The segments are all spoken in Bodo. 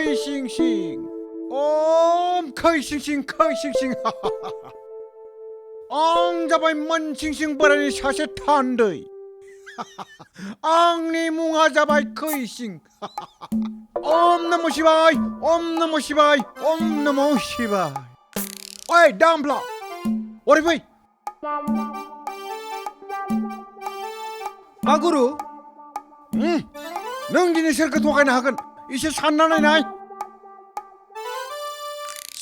खै सिं सिं ओम खै सिं सिं आं जाबाय मोनसिं सिं बोरायनि सासे थान्दै आंनि मुङा जाबाय खै सिं ओम नमः शिवाय ओम नमः शिवाय ओम नमः शिवाय ओइ दामब्ला ओरै फै मा गुरु नों दिनै सोरखौ थगायनो हागोन एसे सानना नायनाय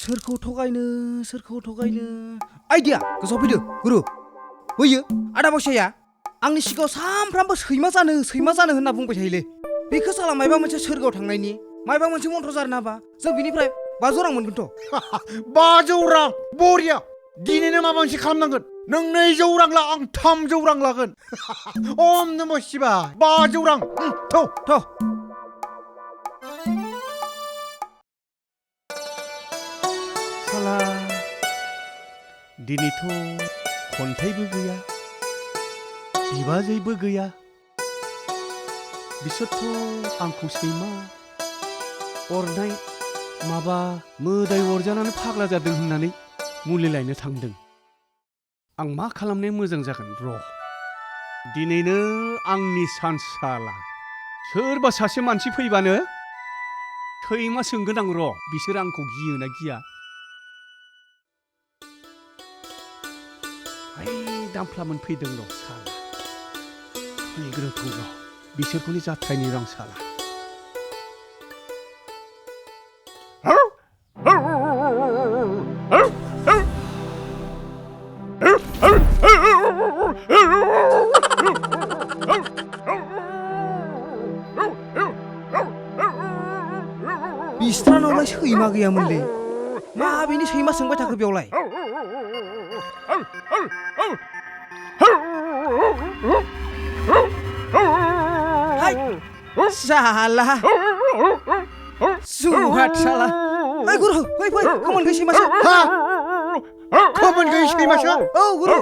सोरखौ थगायनो आइडिया गोसोआव फैदो गुरु बैयो आदा बावसियाया आंनि सिगाङाव सामफ्रामबो सैमा जानो होनना बुंबाय थायोलै बेखौ साला मायबा मोनसे सोरगोआव थांनायनि मायबा मोनसे मन्त्र जानो नाबा जों बिनिफ्राय 500 रां मोनगोनथ' 500 रां बरिया दिनैनो माबा मोनसे खालामनांगोन नों 200 रां ला आं 300 रां लागोन ओम नमः शिवाय 500 रां थ' साला दिनैथ' खन्थाइबो गैया बिबाजैबो गैया बिसोरथ' आंखौ सैमा अरनाय माबा मोदाय अरजानानै फाग्ला जादों होननानै मुलि लायनो थांदों आं मा खालामनाया मोजां जागोन र' दिनैनो आंनि सान्स साला सोरबा सासे मानसि फैबानो सैमा सोंगोन आं र' बिसोर आंखौ गियोना गिया दामफ्लामोन फैदों र' साला फैग्रोथों र' बिसोरखौनो जाथ्रायनि रां साला बिस्रानावलाय सैमा गैयामोनलै मा बेनि सैमा सोंबाय थाखो बेयावलाय साला सुहाट साला ओइ गुरु फै खोमोन गै सैमासो खोमोन गैयै सैमासो औ गुरु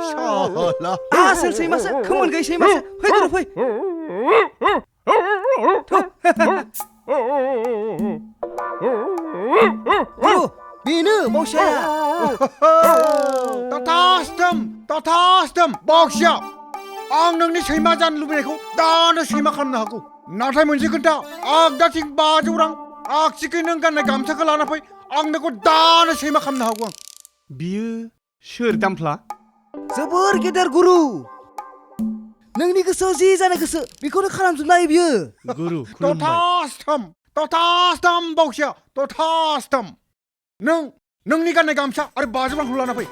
साला आसोल सैमासो खोमोन गै सैमासो फै गुरु फै गुरु बेनो बावसियाया तथास्तम बावसिया आं नोंनि सैमा जानो लुबैनायखौ दानो सैमा खालामनो हागौ नाथाय मोनसे खोन्था आगदाथिं 500 रां आगसिखै नों गाननाय गामसाखौ लाना फै आं नोंखौ दानो सैमा खालामनो हागौ आं बियो सोर दामफ्ला जोबोर गेदेर गुरु नोंनि गोसोआव जि जानो गोसो बेखौनो खालामजोबनो हायो बियो गुरु खुलुमबाय तथास्तम बावसिया तथास्तम नोंनि गाननाय गामसा आरो 500 रांखौ लाना फै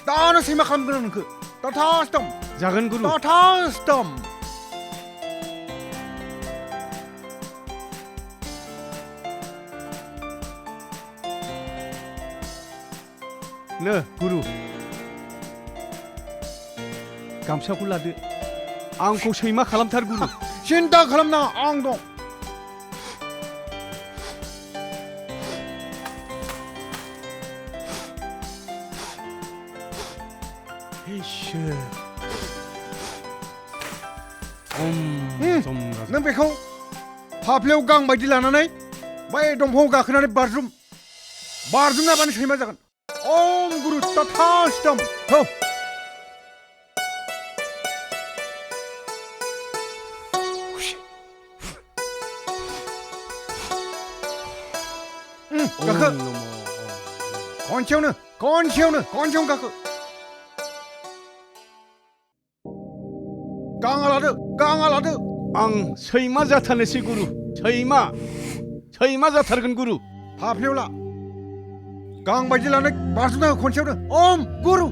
दानो सैमा खालामगोन आं नोंखौ तथास्तम जागोन गुरु तथास्तम नो गुरु गामसाखौ लादो आंखौ सैमा खालामथार गुरु सिन्था खालामनाङा आं दं नों बेखौ फाफ्लियाव गां बायदि लानानै बै दंफाङाव गाखोनानै बारजुमनाबानो सैमा जागोन ओम गुरु तथास्तम गाखो खनसेयावनो गाखो गाङा लादो आं सैमा जाथारनोसै गुरु सैमा जाथारगोन गुरु फाफ्लियाव ला गां बायदि लानानै बारजुमना हो खनसेयावनो ओम गुरु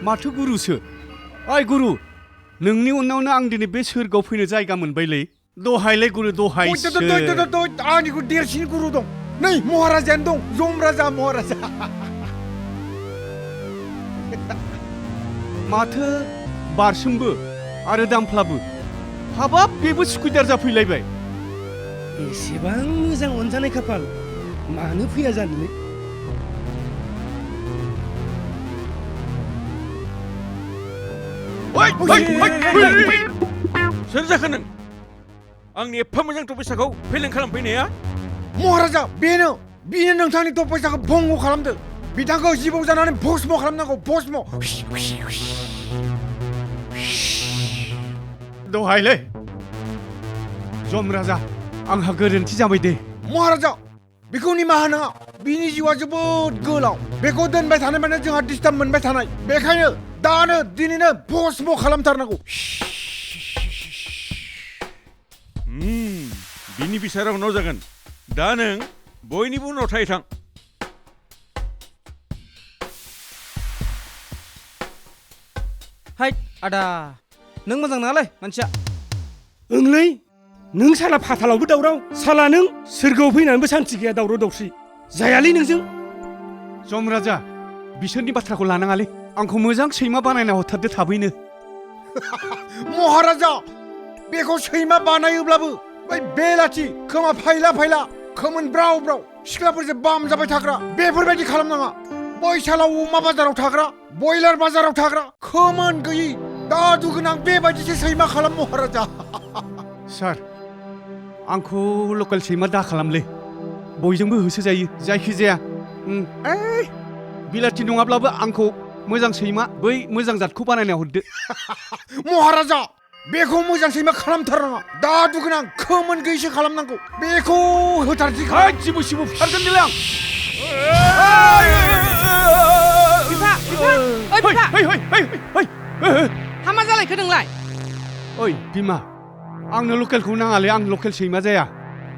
माथो गुरुसो ओइ गुरु नोंनि उनावनो आं दिनै बे सोरगोआव फैनो जायगा मोनबायलै दहायलै गुरु दहायसो आंनिखौ देरसिन गुरु दं नै महाराजायानो दं जमराजा महाराजा माथो बारसोमबो आरो दामफ्लाबो हाबाब बेबो सुखुदार जाफैलायबाय एसेबां मोजां अनजानाय खाफाल मानो फैया जानोलै सोर जाखो नों आंनि एफा मोजां तपस्याखौ फेलें खालामफैनाया महाराजा बेनो नोंथांनि तपस्याखौ भंग खालामदो बिथांखौ जिबौ जानानै भस्म खालामनांगौ भस्म दहायलै जमराजा आंहा गोरोन्थि जाबाय दे महाराजा बेखौ निमाहा नाङा बिनि जिउआ जोबोद गोलाव बेखौ दोनबाय थानाय माने जोंहा डिस्टार्ब मोनबाय थानाय बेखायनो दानो दिनैनो भस्म खालामथारनांगौ बिनि बिसारा उनाव जागोन दा नों बयनिबो उनाव थां हाय आदा नों मोजां नङालै मानसिया ओंलै नों साला फाथालावबो दावराव साला नों सोरगोआव फैनानैबो सान्थि गैया दावराव दावसि जायालै नोंजों जमराजा बिसोरनि बाथ्राखौ लानाङालै आंखौ मोजां सैमा बानायना हरथारदो थाबैनो महाराजा बेखौ सैमा बानायोब्लाबो बै बेलाथि खोमा फायला खोमोन ब्राव ब्राव सिख्लाफोरजों बाम जाबाय थाग्रा बेफोरबायदि खालामनाङा बैसालाव अमा बाजाराव थाग्रा बयलार बाजाराव थाग्रा खोमोन गैयि दादु गोनां बेबायदिसो सैमा खालाम महाराजा सार आंखौ लकेल सैमा दा खालामलै बयजोंबो होसोजायो जायखिजाया बिलाथि नङाब्लाबो आंखौ मोजां सैमा बै मोजां जातखौ बानायना हरदो महाराजा बेखौ मोजां सैमा खालामथारनाङा दादु गोनां खोमोन गैयिसो खालामनांगौ बेखौ होथारसै जिबो सिबो फुथारगोन दिलै आं हामा जालायखो नोंलाय ओइ बिमा आंनो लकेलखौ नाङालै आं लकेल सैमा जाया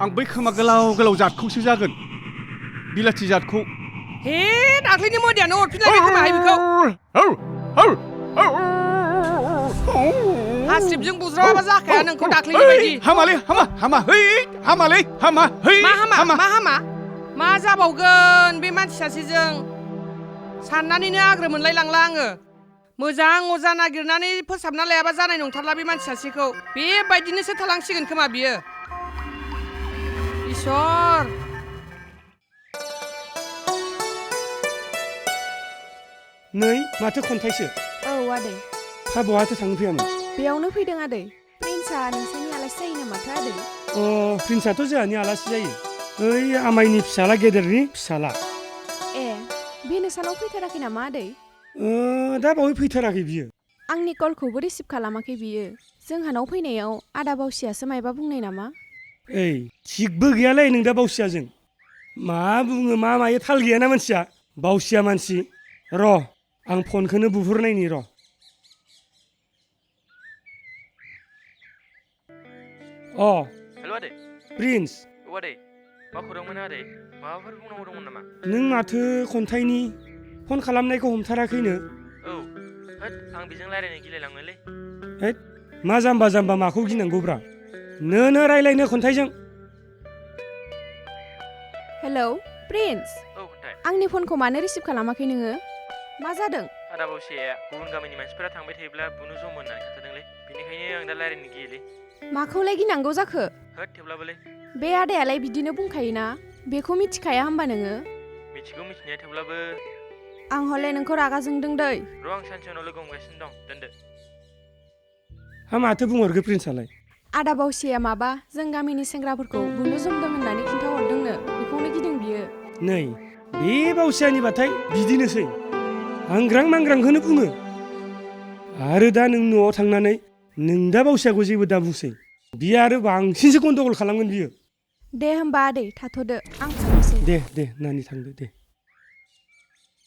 आं बै खोमा गोलाव जातखौसो जागोन बिलाथि जातखौ हे दाख्लैनि मोदायानो हरफिनलायबाय खोमाहाय बेखौ हासिबजों बुज्रावाबा जाखाया नोंखौ दाख्लैनि बायदि हामालै मा जाबावगोन बे मानसि सासेजों साननानैनो आग्रो मोनलाय लांला आङो मोजां अजा नागिरनानै फोसाबना लायाबा जानाय नंथारला बे मानसि सासेखौ बेबायदिनोसो थालांसिगोन खोमा बियो इसोर नै माथो खन्थाइसो औ आदै हा बहाथो थांनो फैयामोन बेयावनो फैदों आदै प्रिन्सआ नोंसोरनि आलासि जायो नामाथो आदै प्रिन्सआथ' जोंहानि आलासि जायो ओइ आमाइनि फिसाला गेदेरनि फिसाला ए बे नोंसानाव फैथाराखै नामा आदै दा बावै फैथाराखै बियो आंनि कलखौबो रिसिभ खालामाखै बियो जोंहानाव फैनायाव आदा बावसियासो मायबा बुंनाय नामा ओइ थिगबो गैयालै नों दा बावसियाजों मा बुङो मा मायो थाल गैयाना मानसिया बावसिया मानसि र' आं फनखौनो बुहरनायनि र' हेल' आदै प्रिन्स औ आदै मा खौरांमोन आदै माबाफोर बुंनांगौ दंमोन नामा नों माथो खन्थाइनि फन खालामनायखौ हमथाराखैनो औ होद आं बेजों रायलायनो गिलायलाङोलै हैद मा जाम्बा माखौ गिनांगौब्रा नो रायलायनो खन्थाइजों हेलौ प्रिन्स औ खन्थाइ आंनि फनखौ मानो रिसिभ खालामाखै नोङो मा जादों आदा बावसिया गुबुन गामिनि मानसिफोरा थांबाय थायोब्ला बुनो जम होननानै खोन्थादोंलै बेनिखायनो आं दा रायलायनो गियोलै माखौलाय गिनांगौ जाखो होद थेवब्लाबोलै बे आदायालाय बिदिनो बुंखायोना बेखौ मिथिखाया होमबा नोङो मिथिगौ मिथिनाया थेवब्लाबो आं हले नोंखौ रागा जोंदों दै र' आं सानसे उनाव लोगो हमगासिनो दं दोनदो हा माथो बुंहरखो प्रिन्सआलाय आदा बावसिया माबा जों गामिनि सेंग्राफोरखौ बुनो जमदों होननानै खिन्थाहरदोंनो बेखौनो गिदों बियो नै बे बावसियानि बाथाय बिदिनोसै आंग्रां मांग्रांखौनो बुङो आरो दा नों न'आव थांनानै नों दा बावसियाखौ जेबो दा बुंसै बियो आरो बांसिनसो गन्डगल खालामगोन बियो दे होमबा आदै थाथ'दो आं थांनोसै दे नानि थांदो दे